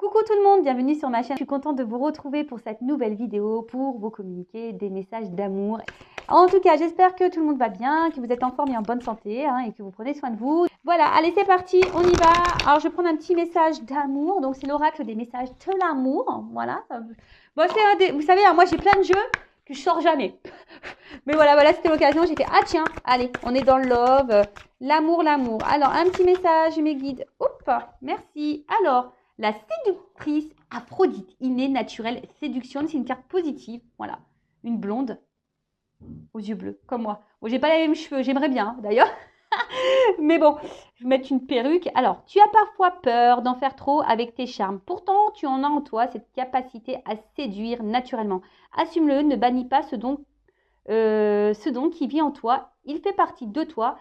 Coucou tout le monde, bienvenue sur ma chaîne. Je suis contente de vous retrouver pour cette nouvelle vidéo pour vous communiquer des messages d'amour. En tout cas, j'espère que tout le monde va bien, que vous êtes en forme et en bonne santé et que vous prenez soin de vous. Voilà, allez, c'est parti, on y va. Alors, je vais prendre un petit message d'amour. Donc, c'est l'oracle des messages de l'amour. Voilà. Bon, vous savez, hein, moi, j'ai plein de jeux que je sors jamais. Mais voilà, c'était l'occasion. J'ai fait, ah tiens, allez, on est dans le love, l'amour. Alors, un petit message, mes guides. Hop, merci. Alors, la séductrice Aphrodite, innée, naturelle, séduction, c'est une carte positive. Voilà, une blonde aux yeux bleus, comme moi. Bon, j'ai pas les mêmes cheveux, j'aimerais bien d'ailleurs. Mais bon, je vais mettre une perruque. Alors, tu as parfois peur d'en faire trop avec tes charmes. Pourtant, tu en as en toi cette capacité à séduire naturellement. Assume-le, ne bannis pas ce don qui vit en toi. Il fait partie de toi.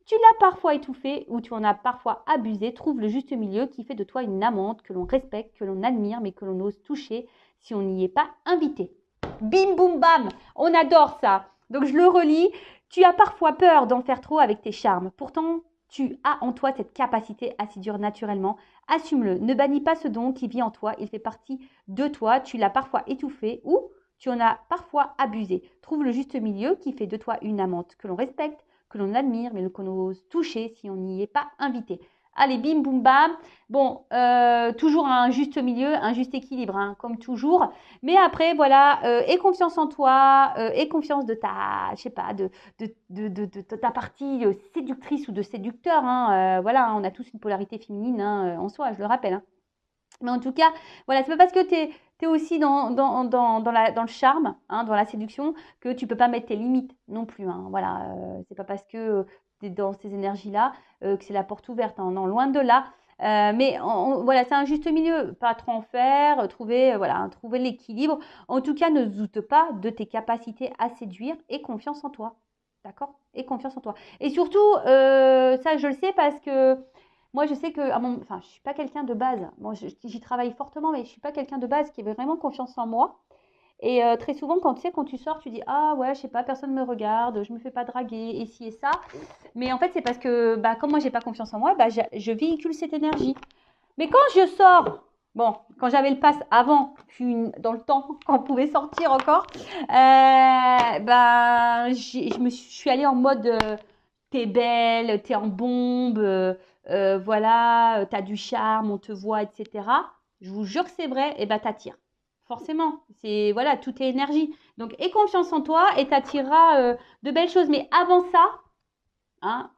Tu l'as parfois étouffé ou tu en as parfois abusé. Trouve le juste milieu qui fait de toi une amante que l'on respecte, que l'on admire, mais que l'on ose toucher si on n'y est pas invité. Bim, boum, bam. On adore ça. Donc, je le relis. Tu as parfois peur d'en faire trop avec tes charmes. Pourtant, tu as en toi cette capacité à séduire naturellement. Assume-le. Ne bannis pas ce don qui vit en toi. Il fait partie de toi. Tu l'as parfois étouffé ou tu en as parfois abusé. Trouve le juste milieu qui fait de toi une amante que l'on respecte, que l'on admire, mais qu'on ose toucher si on n'y est pas invité. Allez, bim, boum, bam. Bon, toujours un juste milieu, un juste équilibre, hein, comme toujours. Mais après, voilà, aie confiance en toi, aie confiance de ta, je sais pas, de ta partie séductrice ou de séducteur. Hein, voilà, on a tous une polarité féminine hein, en soi, je le rappelle. Hein. Mais en tout cas, voilà, c'est pas parce que tu es aussi dans le charme, hein, dans la séduction, que tu peux pas mettre tes limites non plus. Hein, voilà, c'est pas parce que tu es dans ces énergies-là que c'est la porte ouverte. Hein, non, loin de là. Mais voilà, c'est un juste milieu. Pas trop en faire, trouver l'équilibre. En tout cas, ne doute pas de tes capacités à séduire et confiance en toi. D'accord? Et confiance en toi. Et surtout, ça, je le sais parce que moi, je sais que, je ne suis pas quelqu'un de base. Moi, j'y travaille fortement, mais je ne suis pas quelqu'un de base qui avait vraiment confiance en moi. Et très souvent, quand tu sors, tu dis ah ouais, je sais pas, personne ne me regarde, je me fais pas draguer, et ci et ça. Mais en fait, c'est parce que, comme moi, j'ai pas confiance en moi, je véhicule cette énergie. Mais quand je sors, bon, quand j'avais le pass avant, dans le temps, quand on pouvait sortir encore, je suis allée en mode t'es belle, t'es en bombe. Voilà, tu as du charme, on te voit, etc. Je vous jure que c'est vrai, et t'attires. Forcément, c'est voilà, tout est énergie. Donc, aie confiance en toi et t'attireras de belles choses. Mais avant ça, hein,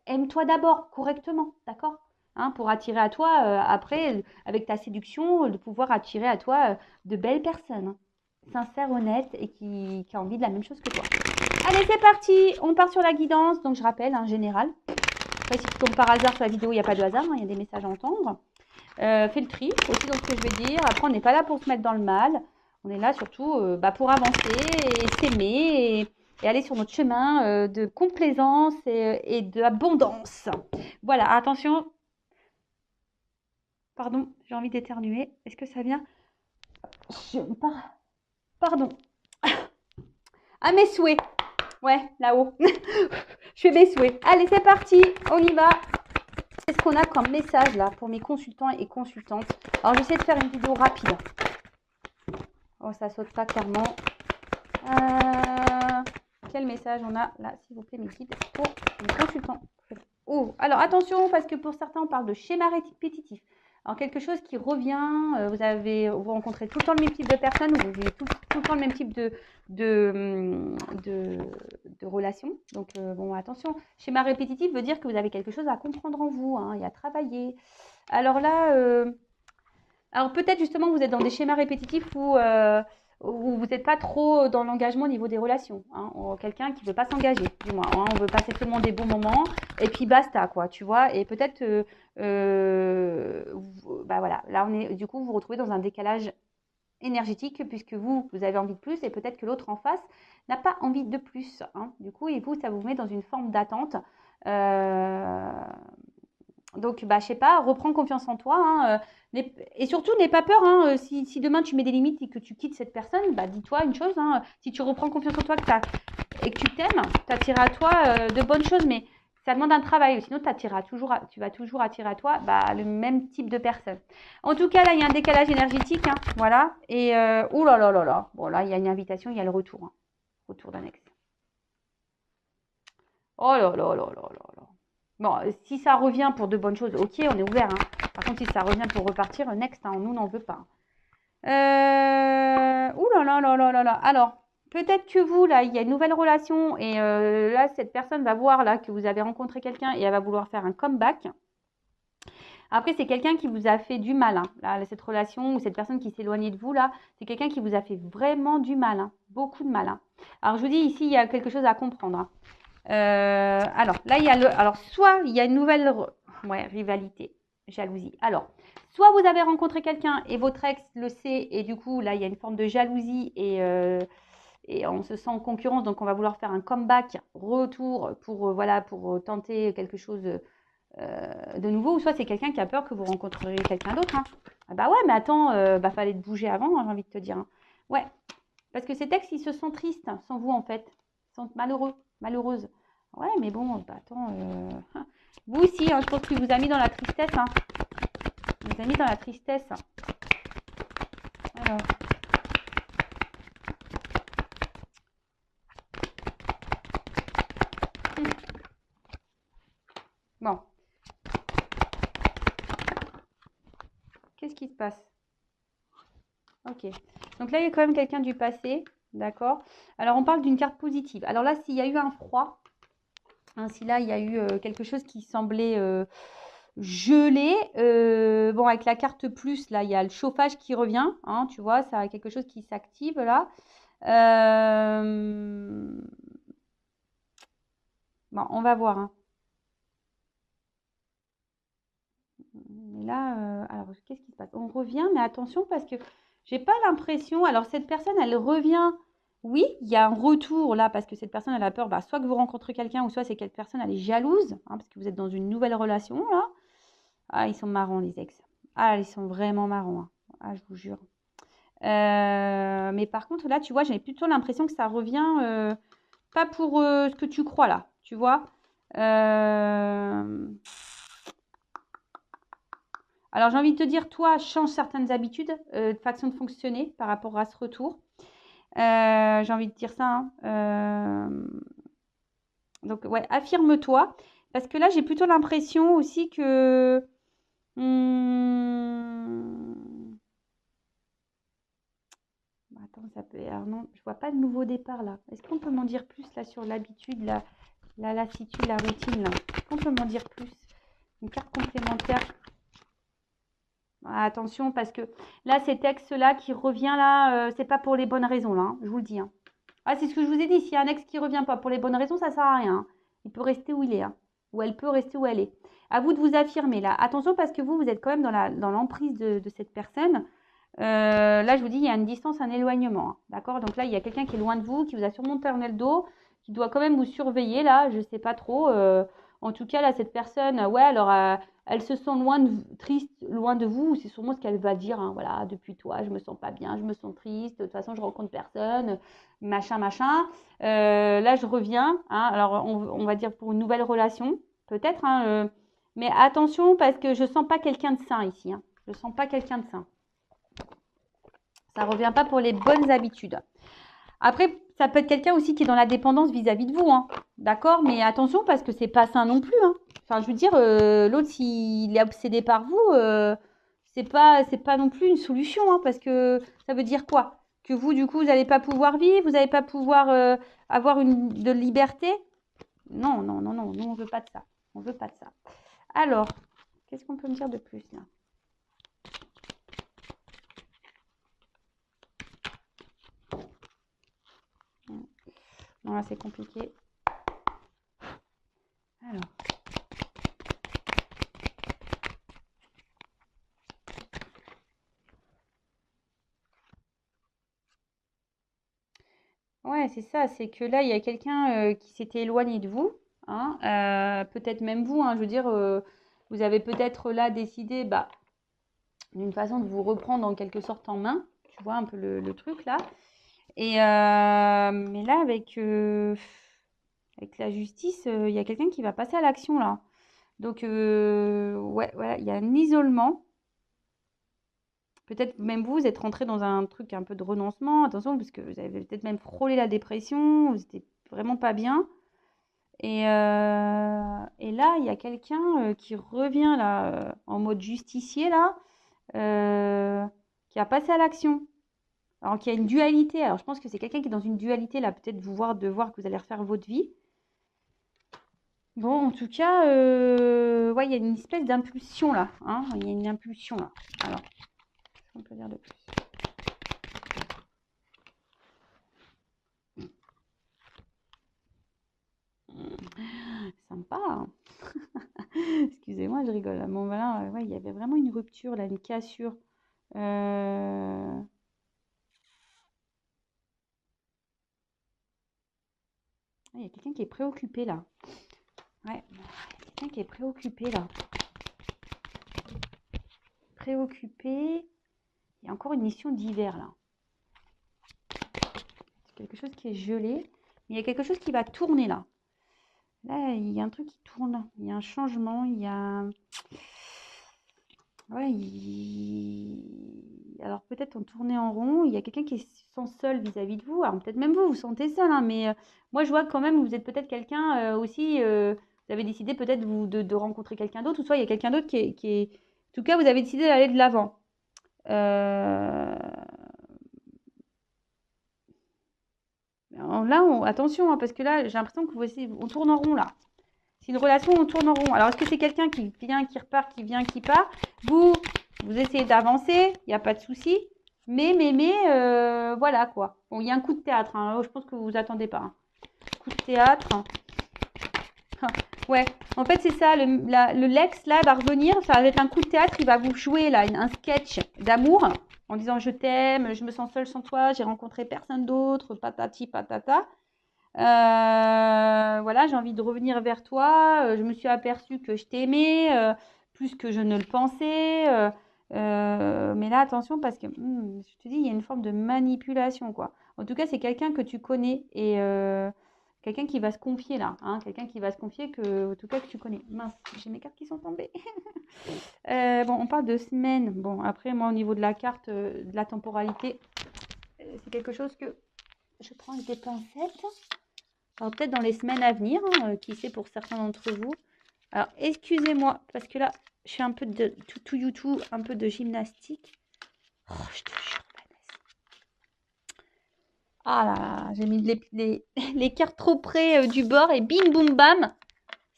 aime-toi d'abord correctement, d'accord hein, pour attirer à toi, après, avec ta séduction, de pouvoir attirer à toi de belles personnes. Hein, sincères, honnêtes et qui a envie de la même chose que toi. Allez, c'est parti. On part sur la guidance. Donc, je rappelle, en général. Après, si tu tombes par hasard sur la vidéo, il n'y a pas de hasard, hein, il y a des messages à entendre. Fais le tri aussi dans ce que je vais dire. Après, on n'est pas là pour se mettre dans le mal. On est là surtout pour avancer et s'aimer et aller sur notre chemin de complaisance et d'abondance. Voilà, attention. Pardon, j'ai envie d'éternuer. Est-ce que ça vient Pardon. À mes souhaits. Ouais, là-haut. Je fais mes souhaits. Allez, c'est parti. On y va. Qu'est-ce qu'on a comme message là pour mes consultants et consultantes? Alors, j'essaie de faire une vidéo rapide. Oh, ça saute pas clairement. Quel message on a là, s'il vous plaît, mes guides, pour les consultants? Oh, alors attention, parce que pour certains, on parle de schéma répétitif. Alors, quelque chose qui revient, vous rencontrez tout le temps le même type de personnes, vous vivez tout le temps le même type de relation. Donc, bon, attention, schéma répétitif veut dire que vous avez quelque chose à comprendre en vous hein, et à travailler. Alors là, alors peut-être justement vous êtes dans des schémas répétitifs où vous n'êtes pas trop dans l'engagement au niveau des relations. Hein, quelqu'un qui ne veut pas s'engager, du moins. Hein, on veut passer seulement des bons moments et puis basta, quoi, tu vois. Et peut-être, voilà, là du coup, vous vous retrouvez dans un décalage énergétique puisque vous avez envie de plus et peut-être que l'autre en face n'a pas envie de plus. Hein, du coup, et vous, ça vous met dans une forme d'attente. Donc, je sais pas, reprends confiance en toi. Hein, et surtout, n'aie pas peur. Hein, si demain tu mets des limites et que tu quittes cette personne, dis-toi une chose. Hein, si tu reprends confiance en toi et que tu t'aimes, tu attireras à toi de bonnes choses. Mais Ça demande un travail, sinon tu vas toujours attirer à toi bah, le même type de personne. En tout cas, là, il y a un décalage énergétique, hein, voilà. Et, ouh là là là là. Bon, là, il y a une invitation, il y a le retour. Hein. Retour d'un ex. Oh là là là là là là. Bon, si ça revient pour de bonnes choses, ok, on est ouvert. Hein. Par contre, si ça revient pour repartir, next, hein, nous, n'en veut pas. Ouh là là là là là là. Alors, peut-être que vous, là, il y a une nouvelle relation et là, cette personne va voir là que vous avez rencontré quelqu'un et elle va vouloir faire un comeback. Après, c'est quelqu'un qui vous a fait du mal. Hein. Là, cette relation ou cette personne qui s'est éloignée de vous, là, c'est quelqu'un qui vous a fait vraiment du mal. Hein. Beaucoup de mal. Hein. Alors, je vous dis, ici, il y a quelque chose à comprendre. Hein. Alors, là, il y a alors, soit il y a une nouvelle rivalité, jalousie. Alors, soit vous avez rencontré quelqu'un et votre ex le sait et du coup, là, il y a une forme de jalousie et on se sent en concurrence, donc on va vouloir faire un comeback, retour pour, voilà, pour tenter quelque chose de nouveau. Ou soit c'est quelqu'un qui a peur que vous rencontreriez quelqu'un d'autre. Hein. Ah bah ouais, mais attends, bah fallait te bouger avant, hein, j'ai envie de te dire. Hein. Ouais, parce que ces ex, ils se sentent tristes sans vous en fait. Ils sont malheureux, malheureuses. Ouais, mais bon, bah attends, vous aussi, hein, je pense qu'il vous a mis dans la tristesse. Hein. Il vous a mis dans la tristesse. Alors. Bon. Qu'est-ce qui se passe? Ok. Donc là, il y a quand même quelqu'un du passé. D'accord. Alors, on parle d'une carte positive. Alors là, s'il y a eu un froid, hein, si là, il y a eu quelque chose qui semblait gelé, bon, avec la carte plus, là, il y a le chauffage qui revient. Hein, tu vois, ça a quelque chose qui s'active là. Bon, on va voir. Hein. Mais là, alors, qu'est-ce qui se passe? On revient, mais attention parce que j'ai pas l'impression. Alors, cette personne, elle revient. Oui, il y a un retour là parce que cette personne, elle a peur. Bah, soit que vous rencontrez quelqu'un, ou soit c'est cette personne, elle est jalouse, hein, parce que vous êtes dans une nouvelle relation là. Ah, ils sont marrants, les ex. Ah, ils sont vraiment marrants. Hein. Ah, je vous jure. Mais par contre, là, tu vois, j'ai plutôt l'impression que ça revient pas pour ce que tu crois là, tu vois. Alors, j'ai envie de te dire, toi, change certaines habitudes, de façon de fonctionner par rapport à ce retour. J'ai envie de dire ça. Hein. Donc, ouais, affirme-toi. Parce que là, j'ai plutôt l'impression aussi que... Attends, ça peut... Alors non, je vois pas de nouveau départ là. Est-ce qu'on peut m'en dire plus là sur l'habitude, la lassitude, la routine là? Est-ce qu'on peut m'en dire plus? Une carte complémentaire. Ah, attention, parce que là, ces textes-là qui revient là, c'est pas pour les bonnes raisons là, hein, je vous le dis. Hein. Ah, c'est ce que je vous ai dit. S'il y a un ex qui revient pas pour les bonnes raisons, ça sert à rien. Hein. Il peut rester où il est. Hein. Ou elle peut rester où elle est. À vous de vous affirmer là. Attention parce que vous êtes quand même dans l'emprise de cette personne. Là, je vous dis, il y a une distance, un éloignement. Hein, d'accord? Donc là, il y a quelqu'un qui est loin de vous, qui vous a sûrement tourné le dos, qui doit quand même vous surveiller là. Je ne sais pas trop. En tout cas, là, cette personne, ouais, alors elle se sent triste, loin de vous. C'est sûrement ce qu'elle va dire. Hein, voilà, depuis toi, je me sens pas bien, je me sens triste. De toute façon, je rencontre personne, machin, machin. Là, je reviens. Hein, alors, on va dire pour une nouvelle relation, peut-être. Hein, mais attention, parce que je sens pas quelqu'un de sain ici. Hein. Je sens pas quelqu'un de sain. Ça ne revient pas pour les bonnes habitudes. Après, ça peut être quelqu'un aussi qui est dans la dépendance vis-à-vis de vous. Hein. D'accord? Mais attention parce que c'est pas sain non plus. Hein. Enfin, je veux dire, l'autre, s'il est obsédé par vous, c'est pas non plus une solution. Hein, parce que ça veut dire quoi? Que vous, du coup, vous n'allez pas pouvoir vivre, vous n'allez pas pouvoir avoir de liberté? Non, non, non, non. Nous, on ne veut pas de ça. On veut pas de ça. Alors, qu'est-ce qu'on peut me dire de plus là? Non, là, c'est compliqué. Alors. Ouais, c'est ça. C'est que là, il y a quelqu'un qui s'était éloigné de vous. Hein, peut-être même vous. Hein, je veux dire, vous avez peut-être là décidé bah, d'une façon de vous reprendre en quelque sorte en main. Tu vois un peu le truc là. Et mais là, avec avec la justice, il y a quelqu'un qui va passer à l'action là. Donc, ouais, voilà, il y a un isolement. Peut-être même vous êtes rentré dans un truc un peu de renoncement. Attention, parce que vous avez peut-être même frôlé la dépression. Vous n'étiez vraiment pas bien. Et là, il y a quelqu'un qui revient là, en mode justicier là, qui a passé à l'action. Alors qu'il y a une dualité. Alors je pense que c'est quelqu'un qui est dans une dualité là, peut-être de voir que vous allez refaire votre vie. Bon, en tout cas, ouais, il y a une espèce d'impulsion là. Hein, il y a une impulsion là. Alors, qu'est-ce qu'on peut dire de plus? Sympa. Hein. Excusez-moi, je rigole. Bon, voilà, ouais, il y avait vraiment une rupture là, une cassure. Il y a quelqu'un qui est préoccupé là. Ouais, il y a quelqu'un qui est préoccupé là. Préoccupé. Il y a encore une mission d'hiver là. C'est quelque chose qui est gelé. Mais il y a quelque chose qui va tourner là. Là, il y a un truc qui tourne. Il y a un changement. Il y a... Ouais, alors peut-être en tournée en rond, il y a quelqu'un qui se sent seul vis-à-vis de vous. Alors peut-être même vous sentez seul, hein, mais moi je vois quand même vous êtes peut-être quelqu'un aussi, vous avez décidé peut-être de rencontrer quelqu'un d'autre, ou soit il y a quelqu'un d'autre qui est... En tout cas, vous avez décidé d'aller de l'avant. Là, attention, hein, parce que là, j'ai l'impression que on tourne en rond là. C'est une relation où on tourne en rond. Alors, est-ce que c'est quelqu'un qui vient, qui repart, qui vient, qui part? Vous essayez d'avancer, il n'y a pas de souci. Mais, voilà quoi. Bon, il y a un coup de théâtre. Hein. Je pense que vous vous attendez pas. Hein. Coup de théâtre. Ouais, en fait, c'est ça. Le Lex, là, va revenir. Ça va être un coup de théâtre. Il va vous jouer là un sketch d'amour en disant je t'aime, je me sens seule sans toi, j'ai rencontré personne d'autre, patati patata. Voilà, j'ai envie de revenir vers toi. Je me suis aperçue que je t'aimais plus que je ne le pensais. Mais là, attention, parce que je te dis, il y a une forme de manipulation, quoi. En tout cas, c'est quelqu'un que tu connais et quelqu'un qui va se confier là. Hein, quelqu'un qui va se confier en tout cas, que tu connais. Mince, j'ai mes cartes qui sont tombées. Bon, on parle de semaine. Bon, après, moi, au niveau de la carte, de la temporalité, c'est quelque chose que je prends avec des pincettes. Alors peut-être dans les semaines à venir, hein, qui sait pour certains d'entre vous. Alors excusez-moi, parce que là, je fais un peu de tout YouTube, un peu de gymnastique. Oh, je te jure, Vanessa. Ah là là, j'ai mis les cartes trop près du bord et bim boum bam,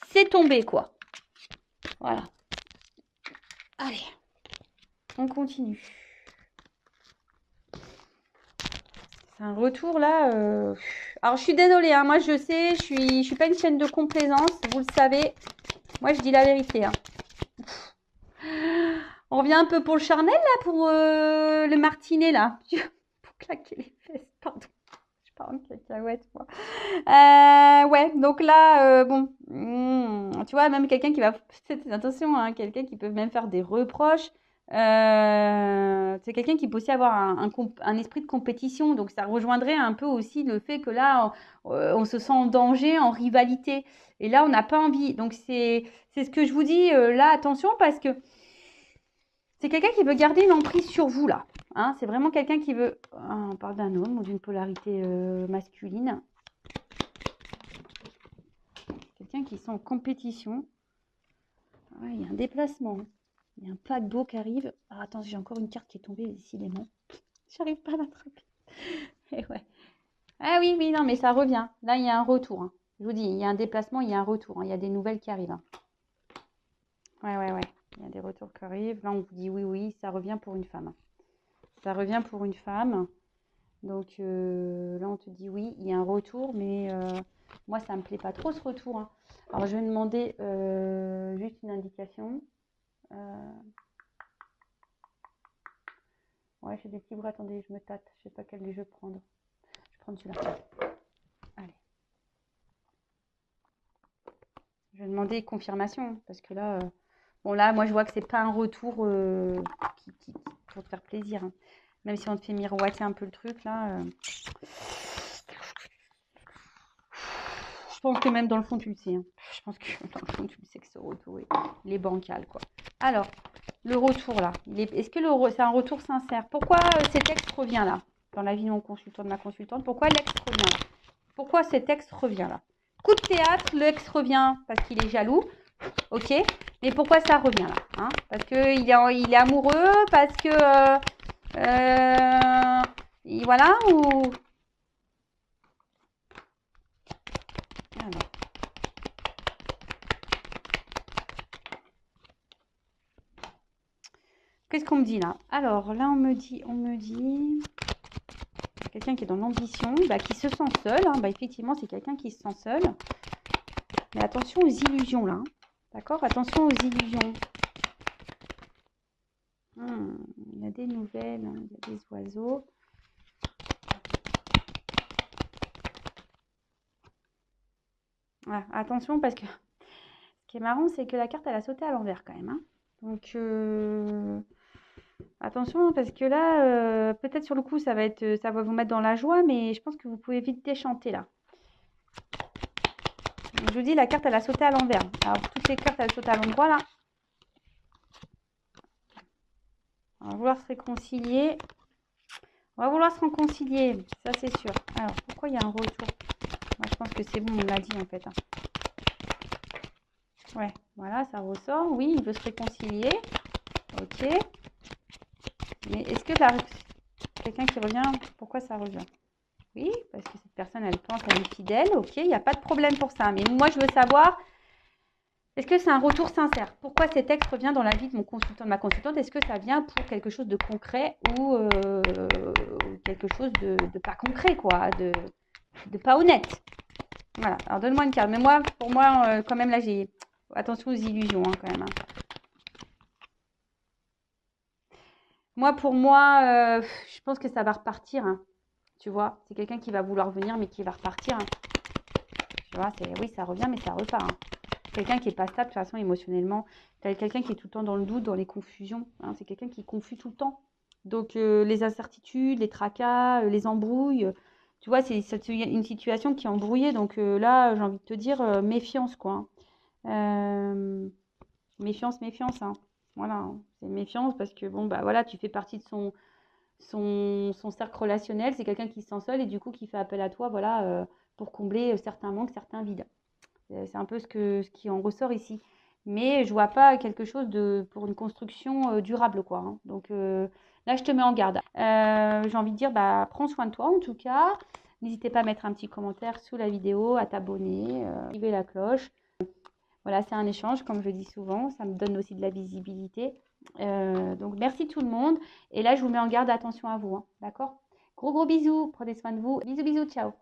c'est tombé quoi. Voilà. Allez, on continue. C'est un retour là. Alors je suis désolée, hein, moi je sais, je suis pas une chaîne de complaisance, vous le savez. Moi je dis la vérité. Hein. On revient un peu pour le charnel là, pour le martinet là. Pour claquer les fesses, pardon. Je parle en cacahuète moi. Ouais, donc là, bon, tu vois, même quelqu'un qui va... Attention, hein, quelqu'un qui peut même faire des reproches. C'est quelqu'un qui peut aussi avoir un esprit de compétition. Donc ça rejoindrait un peu aussi le fait que là, on se sent en danger, en rivalité. Et là, on n'a pas envie. Donc c'est ce que je vous dis là, attention, parce que c'est quelqu'un qui veut garder une emprise sur vous, là. Hein, c'est vraiment quelqu'un qui veut... on parle d'un homme ou d'une polarité masculine. Quelqu'un qui sent en compétition. Ouais, il y a un déplacement. Il y a un paquebot qui arrive. Ah, attends, j'ai encore une carte qui est tombée, décidément. J'arrive pas à l'attraper. Et ouais. Ah oui, oui, non, mais ça revient. Là, il y a un retour. Hein. Je vous dis, il y a un déplacement, il y a un retour. Hein. Il y a des nouvelles qui arrivent. Hein. Ouais. Il y a des retours qui arrivent. Là, on vous dit oui, oui, ça revient pour une femme. Ça revient pour une femme. Donc là, on te dit oui, il y a un retour, mais moi, ça me plaît pas trop ce retour. Hein. Alors, je vais demander juste une indication. Ouais, j'ai des petits bras. Attendez, je me tâte. Je sais pas quel je vais prendre. Je vais prendre celui-là. Allez. Je vais demander confirmation parce que là, bon là, moi, je vois que c'est pas un retour pour te faire plaisir. Hein. Même si on te fait miroiter un peu le truc là. pense que même dans le fond, tu le sais. Hein. Je pense que dans le fond, tu le sais que ce retour, il est bancal, quoi. Alors, le retour, là. Est-ce que c'est un retour sincère? Pourquoi cet ex revient là? Dans la vie de mon consultant, de ma consultante, pourquoi l'ex revient là? Pourquoi cet ex revient là? Coup de théâtre, le ex revient parce qu'il est jaloux. Ok, mais pourquoi ça revient là, hein? Parce qu'il est amoureux, parce que voilà, ou alors, qu'est-ce qu'on me dit là? Alors là, on me dit quelqu'un qui est dans l'ambition, bah, qui se sent seul, hein. Bah, effectivement, c'est quelqu'un qui se sent seul. Mais attention aux illusions là, hein. D'accord? Attention aux illusions. Il y a des nouvelles, hein, il y a des oiseaux. Voilà, attention parce que ce qui est marrant, c'est que la carte, elle a sauté à l'envers quand même. Hein. Donc, attention parce que là, peut-être sur le coup, ça va vous mettre dans la joie, mais je pense que vous pouvez vite déchanter là. Donc, je vous dis, la carte, elle a sauté à l'envers. Alors, toutes les cartes, elles sautent à l'endroit là. On va vouloir se réconcilier. On va vouloir se réconcilier, ça c'est sûr. Alors, pourquoi il y a un retour? Moi, je pense que c'est bon, on l'a dit en fait. Hein. Ouais, voilà, ça ressort. Oui, il veut se réconcilier. Ok. Mais est-ce que quelqu'un qui revient, pourquoi ça revient? Oui, parce que cette personne, elle pense qu'elle est fidèle. Ok, il n'y a pas de problème pour ça. Mais moi, je veux savoir, est-ce que c'est un retour sincère? Pourquoi cet ex revient dans la vie de mon consultant, de ma consultante? Est-ce que ça vient pour quelque chose de concret ou quelque chose de pas concret, quoi, de pas honnête? Voilà, alors donne-moi une carte. Mais moi, pour moi, quand même, là, j'ai... Attention aux illusions, hein, quand même. Hein. Moi, pour moi, je pense que ça va repartir. Hein. Tu vois, c'est quelqu'un qui va vouloir venir, mais qui va repartir. Hein. Tu vois, oui, ça revient, mais ça repart. Hein. Quelqu'un qui n'est pas stable, de toute façon, émotionnellement. Quelqu'un qui est tout le temps dans le doute, dans les confusions. Hein. C'est quelqu'un qui est confus tout le temps. Donc, les incertitudes, les tracas, les embrouilles... tu vois, c'est une situation qui est embrouillée. Donc là, j'ai envie de te dire, méfiance, quoi. Hein. Méfiance, méfiance. Hein. Voilà, hein. C'est méfiance parce que, bon, bah voilà, tu fais partie de son cercle relationnel. C'est quelqu'un qui se sent seul et du coup qui fait appel à toi, voilà, pour combler certains manques, certains vides. C'est un peu ce qui en ressort ici. Mais je vois pas quelque chose pour une construction durable, quoi. Hein. Donc là, je te mets en garde. J'ai envie de dire, bah, prends soin de toi en tout cas. N'hésitez pas à mettre un petit commentaire sous la vidéo, à t'abonner, activer la cloche. Voilà, c'est un échange, comme je dis souvent. Ça me donne aussi de la visibilité. Donc, merci tout le monde. Et là, je vous mets en garde, attention à vous. Hein, d'accord? Gros bisous. Prenez soin de vous. Bisous, bisous. Ciao.